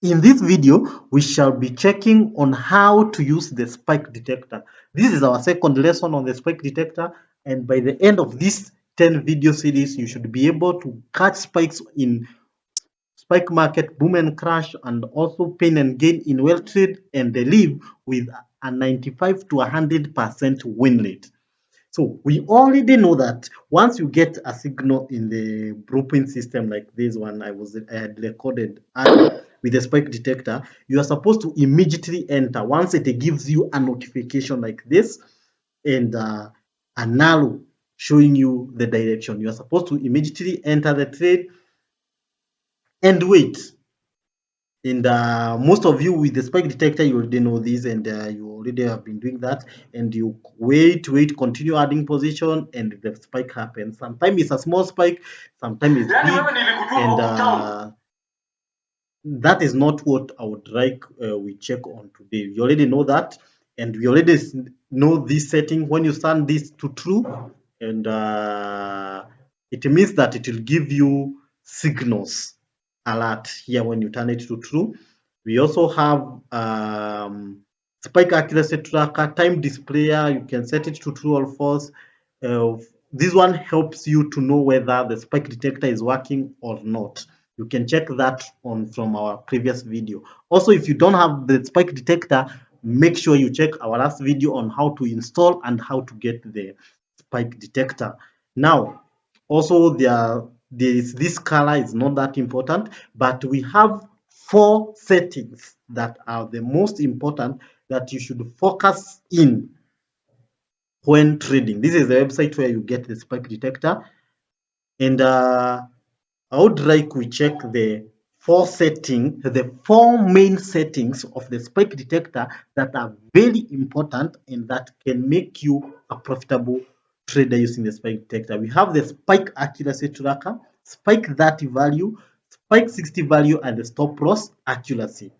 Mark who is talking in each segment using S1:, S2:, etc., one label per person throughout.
S1: In this video, we shall be checking on how to use the spike detector. This is our second lesson on the spike detector, and by the end of this 10 video series, you should be able to catch spikes in spike market, boom and crash, and also pain and gain in well trade, and they live with a 95 to 100% win rate. So we already know that once you get a signal in the blueprint system like this one I had recorded earlier with the spike detector, you are supposed to immediately enter once it gives you a notification like this and an arrow showing you the direction. You are supposed to immediately enter the trade and wait. And most of you with the spike detector, you already know this, and you already have been doing that. And you wait, continue adding position, and the spike happens. Sometimes it's a small spike, sometimes it's big, and that is not what I would like we check on today. You already know that, and we already know this setting. When you turn this to true, and it means that it will give you signals alert here when you turn it to true. We also have spike accuracy tracker, time displayer. You can set it to true or false. Uh, this one helps you to know whether the spike detector is working or not. You can check that on from our previous video. Also, if you don't have the spike detector, make sure you check our last video on how to install and how to get the spike detector. Now, also there is this color is not that important, but we have 4 settings that are the most important that you should focus in when trading. This is the website where you get the spike detector, and I would like we check the 4 main settings of the spike detector that are very important and that can make you a profitable trader using the spike detector. We have the spike accuracy tracker, spike 30 value, spike 60 value, and the stop loss accuracy.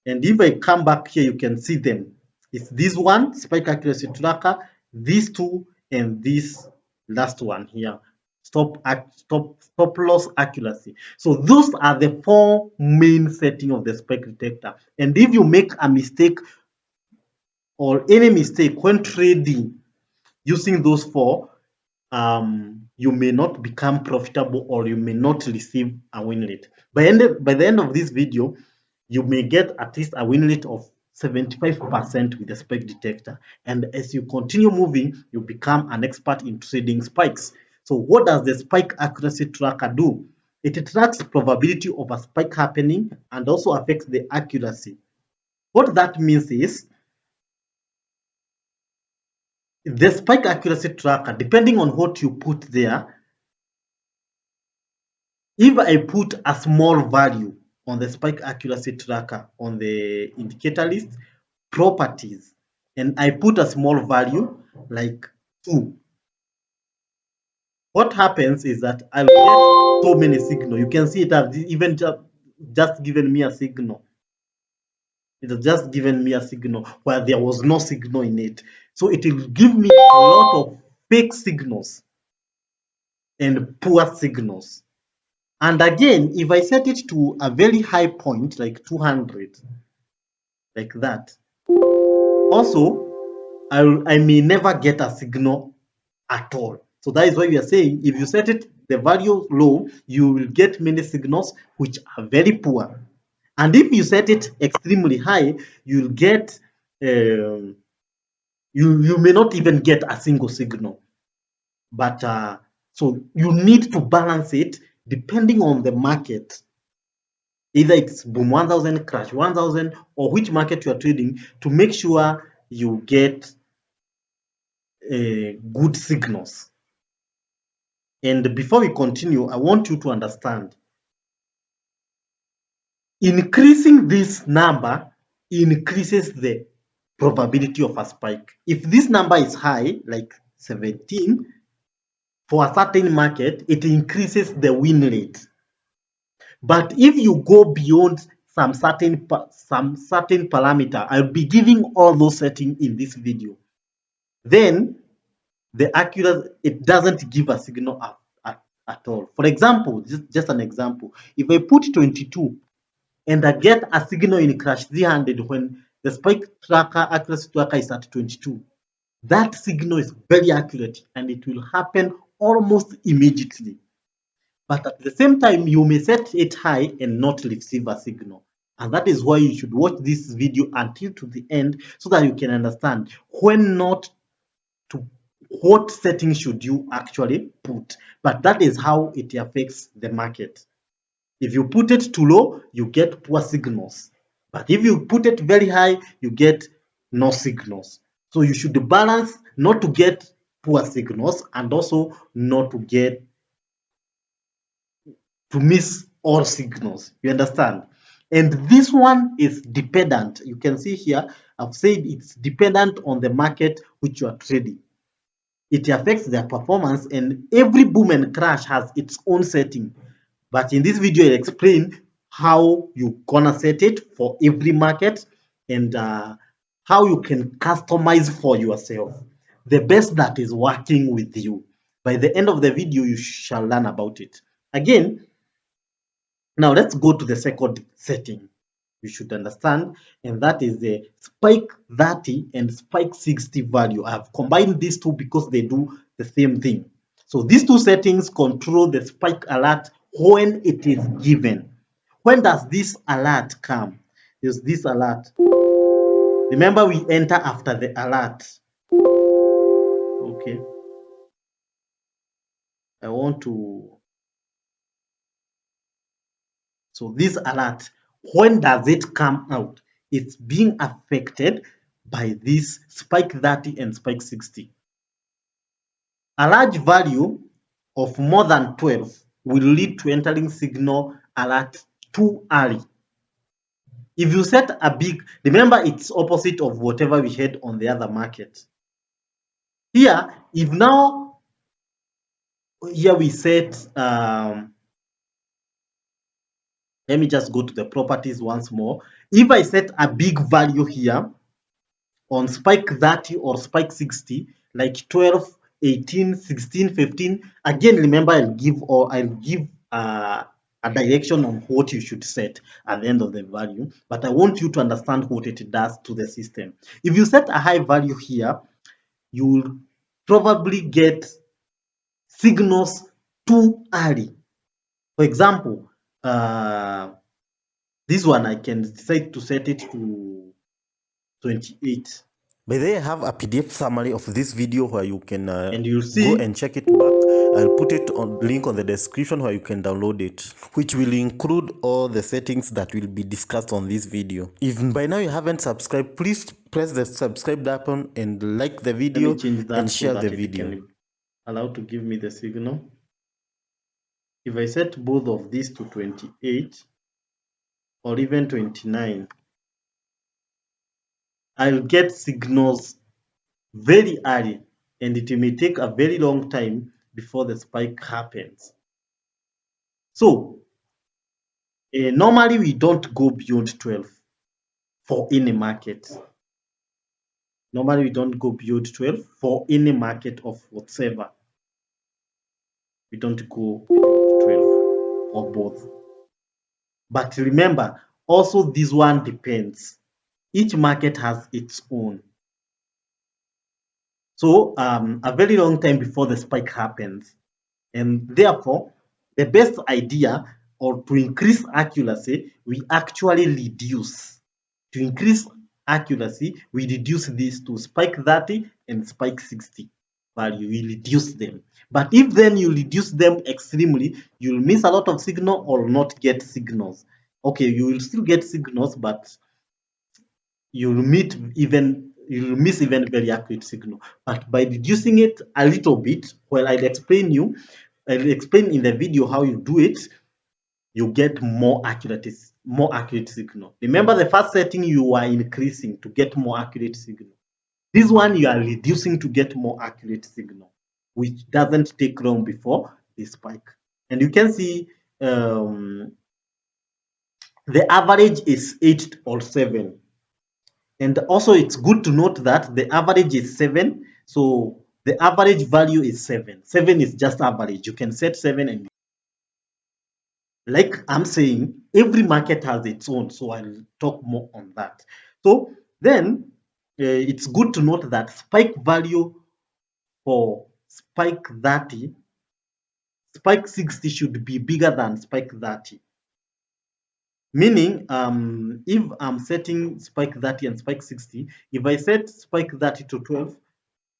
S1: And if I come back here, you can see them. It's this one, spike accuracy tracker, these two, and this last one here, stop loss accuracy. So those are the 4 main settings of the spike detector. And if you make a mistake or any mistake when trading using those 4, you may not become profitable or you may not receive a win rate. By the end of this video, you may get at least a win rate of 75% with the spike detector. And as you continue moving, you become an expert in trading spikes. So what does the spike accuracy tracker do? It tracks probability of a spike happening and also affects the accuracy. What that means is the spike accuracy tracker, depending on what you put there, if I put a small value on the spike accuracy tracker on the indicator list, properties, and I put a small value like 2, what happens is that I'll get so many signals. You can see it has even just given me a signal. It has just given me a signal where there was no signal in it. So it will give me a lot of fake signals and poor signals. And again, if I set it to a very high point, like 200, like that, also, I may never get a signal at all. So that is why we are saying if you set it the value low, you will get many signals which are very poor. And if you set it extremely high, you'll get you may not even get a single signal. But so you need to balance it depending on the market. Either it's boom 1000, crash 1000, or which market you are trading, to make sure you get good signals. And before we continue, I want you to understand, increasing this number increases the probability of a spike. If this number is high, like 17, for a certain market, it increases the win rate. But if you go beyond some certain parameter, I'll be giving all those settings in this video. Then the accuracy, it doesn't give a signal at all. For example, just an example, if I put 22 and I get a signal in crash 300 when the spike tracker accuracy tracker is at 22. That signal is very accurate and it will happen almost immediately. But at the same time, you may set it high and not receive a signal. And that is why you should watch this video until to the end so that you can understand when not to what setting should you actually put. But that is how it affects the market. If you put it too low, you get poor signals. But if you put it very high, you get no signals. So you should balance not to get poor signals and also not to miss all signals. You understand? And this one is dependent. You can see here, I've said it's dependent on the market which you are trading. It affects their performance, and every boom and crash has its own setting. But in this video, I'll explain how you gonna set it for every market and how you can customize for yourself the best that is working with you. By the end of the video, you shall learn about it. Again, now let's go to the second setting you should understand, and that is the spike 30 and spike 60 value. I have combined these two because they do the same thing. So these two settings control the spike alert when it is given. When does this alert come? There's this alert. Remember, we enter after the alert. Okay. I want to. So this alert, when does it come out? It's being affected by this spike 30 and spike 60. A large value of more than 12 will lead to entering signal alert too early. If you set a big, remember it's opposite of whatever we had on the other market. Here, if now, here we set, let me just go to the properties once more. If I set a big value here on spike 30 or spike 60, like 12, 18, 16, 15, again, remember I'll give a direction on what you should set at the end of the value, but I want you to understand what it does to the system. If you set a high value here, you will probably get signals too early. For example, this one I can decide to set it to 28.
S2: By the way, I have a PDF summary of this video where you can
S1: And you'll see
S2: go and check it back. I'll put it on link on the description where you can download it, which will include all the settings that will be discussed on this video. If by now you haven't subscribed, please press the subscribe button and like the video
S1: let me change that
S2: and
S1: so
S2: share
S1: that
S2: the
S1: it
S2: video.
S1: can allow to give me the signal. If I set both of these to 28 or even 29, I'll get signals very early, and it may take a very long time before the spike happens. So normally we don't go beyond 12 for any market. Normally we don't go beyond 12 for any market of whatsoever. We don't go beyond 12 or both. But remember, also this one depends. Each market has its own. So a very long time before the spike happens. And therefore, the best idea or to increase accuracy, we actually reduce. To increase accuracy, we reduce these to spike 30 and spike 60 value. We reduce them. But if then you reduce them extremely, you'll miss a lot of signal or not get signals. Okay, you will still get signals, but you'll miss even very accurate signal. But by reducing it a little bit, well, I'll explain in the video how you do it. You get more accurate signal. Remember, the first setting you are increasing to get more accurate signal. This one you are reducing to get more accurate signal, which doesn't take long before the spike. And you can see the average is 8 or 7. And also it's good to note that the average is 7. So the average value is 7. 7 is just average. You can set 7 and Like I'm saying, every market has its own, so I'll talk more on that. So then it's good to note that spike value for spike 30, spike 60 should be bigger than spike 30. Meaning, if I'm setting spike 30 and spike 60, if I set spike 30 to 12,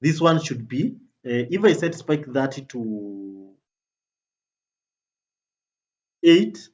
S1: this one should be, if I set spike 30 to 8,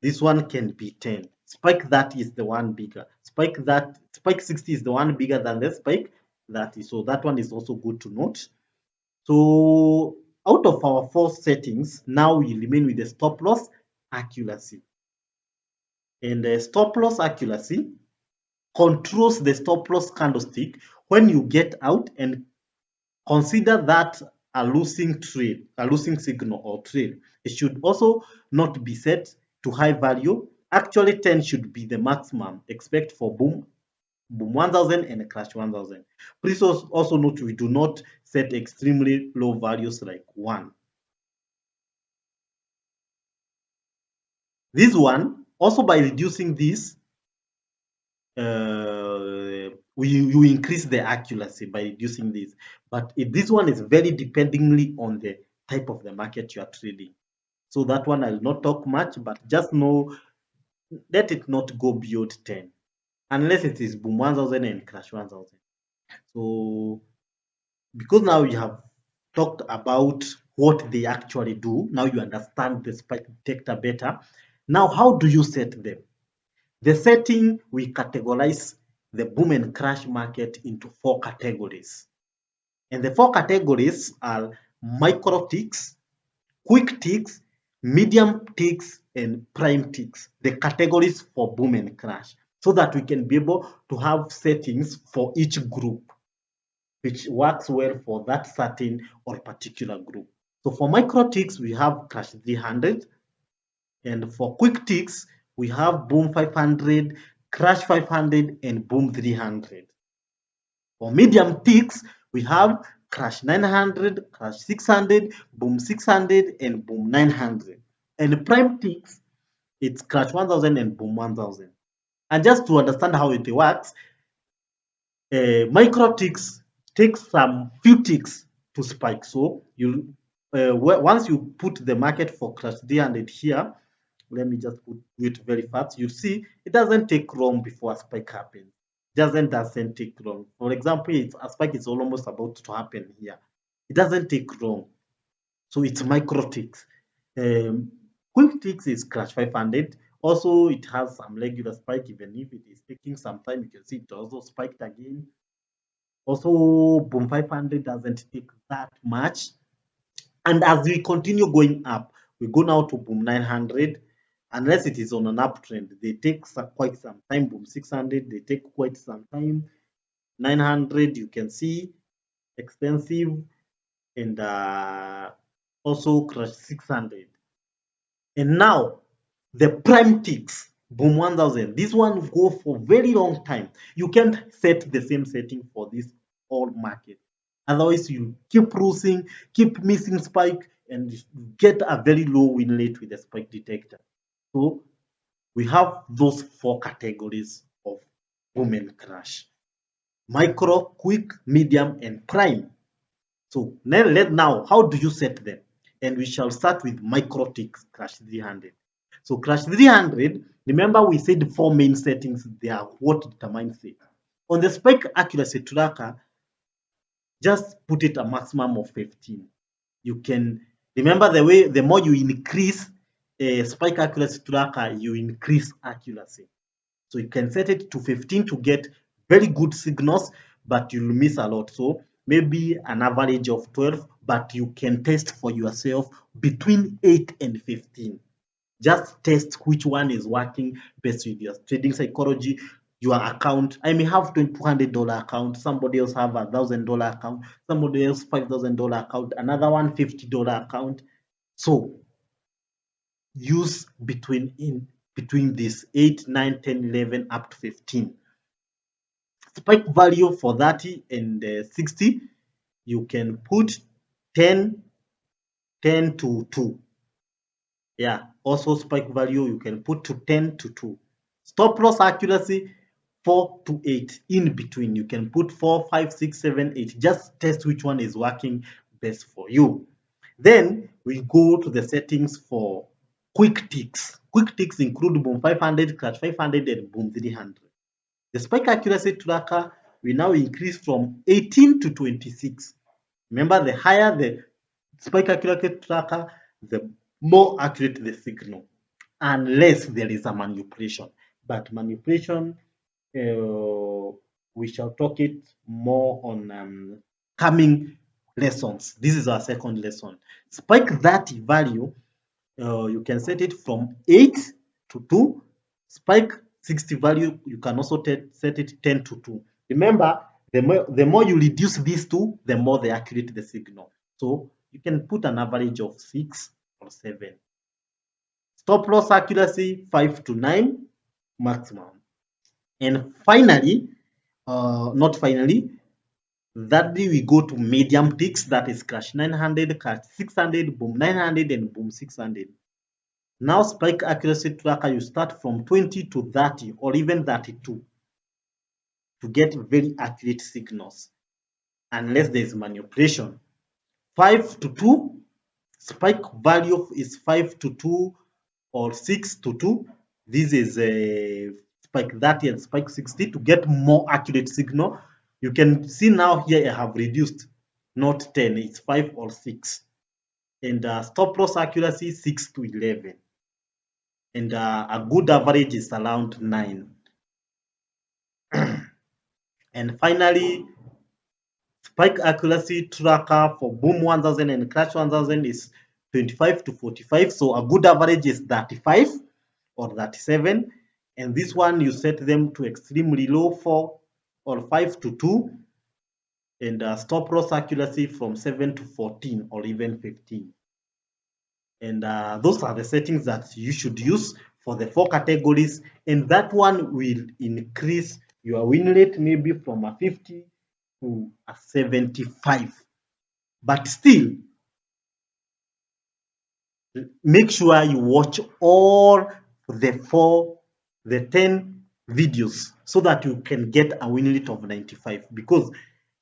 S1: this one can be 10. Spike 30 is the one bigger. Spike 60 is the one bigger than the spike 30. So that one is also good to note. So out of our 4 settings, now we remain with the stop loss accuracy. And the stop loss accuracy controls the stop loss candlestick when you get out, and consider that a losing trade, a losing signal or trade. It should also not be set to high value. Actually, 10 should be the maximum expect for boom 1000 and crash 1000. Please also note we do not set extremely low values like 1. This one, also by reducing this, you increase the accuracy by reducing this. But this one is very dependingly on the type of the market you are trading. So that one I'll not talk much, but just know, let it not go beyond 10, unless it is boom 1000 and crash 1000. So because now you have talked about what they actually do, now you understand the spike detector better. Now, how do you set them? The setting, we categorize the boom and crash market into 4 categories. And the 4 categories are micro ticks, quick ticks, medium ticks, and prime ticks, the categories for boom and crash, so that we can be able to have settings for each group, which works well for that certain or particular group. So for micro ticks, we have crash 300, and for quick ticks, we have boom 500, crash 500, and boom 300. For medium ticks, we have crash 900, crash 600, boom 600, and boom 900. And prime ticks, it's crash 1000 and boom 1000. And just to understand how it works, micro ticks take some few ticks to spike. So you once you put the market for crash 300 here, let me just do it very fast. You see, it doesn't take long before a spike happens. Doesn't take long. For example, a spike is almost about to happen here. It doesn't take long. So it's micro ticks. Um, quick ticks is crash 500. Also, it has some regular spike, even if it is taking some time. You can see it also spiked again. Also, boom 500 doesn't take that much. And as we continue going up, we go now to boom 900. Unless it is on an uptrend, they take quite some time. Boom 600, they take quite some time. 900, you can see expensive, and also crash 600. And now the prime ticks, boom 1000. This one will go for very long time. You can't set the same setting for this whole market. Otherwise, you keep losing, keep missing spike, and get a very low win rate with the spike detector. So we have those 4 categories of boom and crash: micro, quick, medium, and prime. So now, how do you set them? And we shall start with micro ticks, crash 300. So crash 300, remember we said 4 main settings, they are what determines it. On the spike accuracy tracker, just put it a maximum of 15. You can remember the more you increase a spike accuracy tracker, you increase accuracy. So you can set it to 15 to get very good signals, but you'll miss a lot. So maybe an average of 12, but you can test for yourself between 8 and 15. Just test which one is working best with your trading psychology, your account. I may have $200 account, somebody else have $1,000 account, somebody else $5,000 account, another one $50 account. So use between this 8, 9, 10, 11 up to 15. Spike value for 30 and 60, you can put 10 to 2. Yeah, Also spike value you can put to 10 to 2. Stop loss accuracy 4 to 8. In between you can put 4, 5, 6, 7, 8. Just test which one is working best for you. Then we go to the settings for quick ticks. Quick ticks include boom 500, crash 500, and boom 300. The spike accuracy tracker we now increase from 18 to 26. Remember, the higher the spike accuracy tracker, the more accurate the signal, unless there is a manipulation. But manipulation, we shall talk it more on coming lessons. This is our second lesson. Spike 30 value, you can set it from 8 to 2. Spike 60 value, you can also set it 10 to 2. Remember, the more you reduce these two, the more they accurate the signal. So you can put an average of 6 or 7. Stop loss accuracy 5 to 9 maximum. And finally, not finally, thirdly, we go to medium ticks, that is crash 900, crash 600, boom 900, and boom 600. Now spike accuracy tracker, you start from 20 to 30 or even 32 to get very accurate signals, unless there is manipulation. 5 to 2, spike value is 5 to 2 or 6 to 2. This is a spike 30 and spike 60 to get more accurate signal. You can see now here I have reduced, not 10, it's 5 or 6. And stop loss accuracy 6 to 11. And a good average is around 9. And finally, spike accuracy tracker for boom 1000 and crash 1000 is 25 to 45. So a good average is 35 or 37. And this one you set them to extremely low, 4 or 5 to 2. And stop loss accuracy from 7 to 14 or even 15. And those are the settings that you should use for the 4 categories. And that one will increase your win rate maybe from a 50 to a 75. But still, make sure you watch all the 10 videos so that you can get a win rate of 95. Because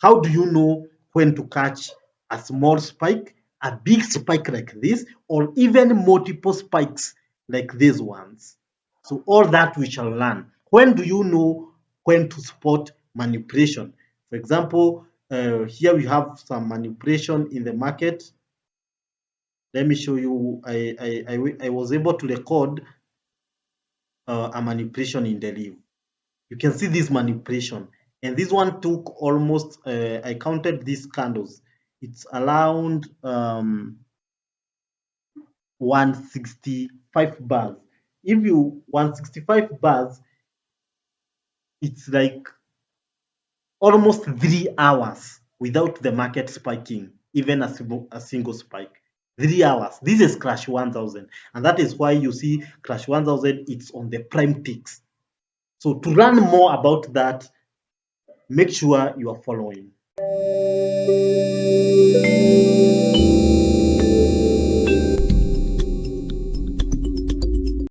S1: how do you know when to catch a small spike, a big spike like this, or even multiple spikes like these ones? So all that we shall learn. When do you know when to spot manipulation? For example, here we have some manipulation in the market. Let me show you. I was able to record a manipulation in the leaf. You can see this manipulation, and this one took almost. I counted these candles. It's around 165 bars. If you 165 bars, it's like almost 3 hours without the market spiking, even a single spike. 3 hours. This is crash 1000, and that is why you see crash 1000. It's on the prime ticks. So to learn more about that, make sure you are following.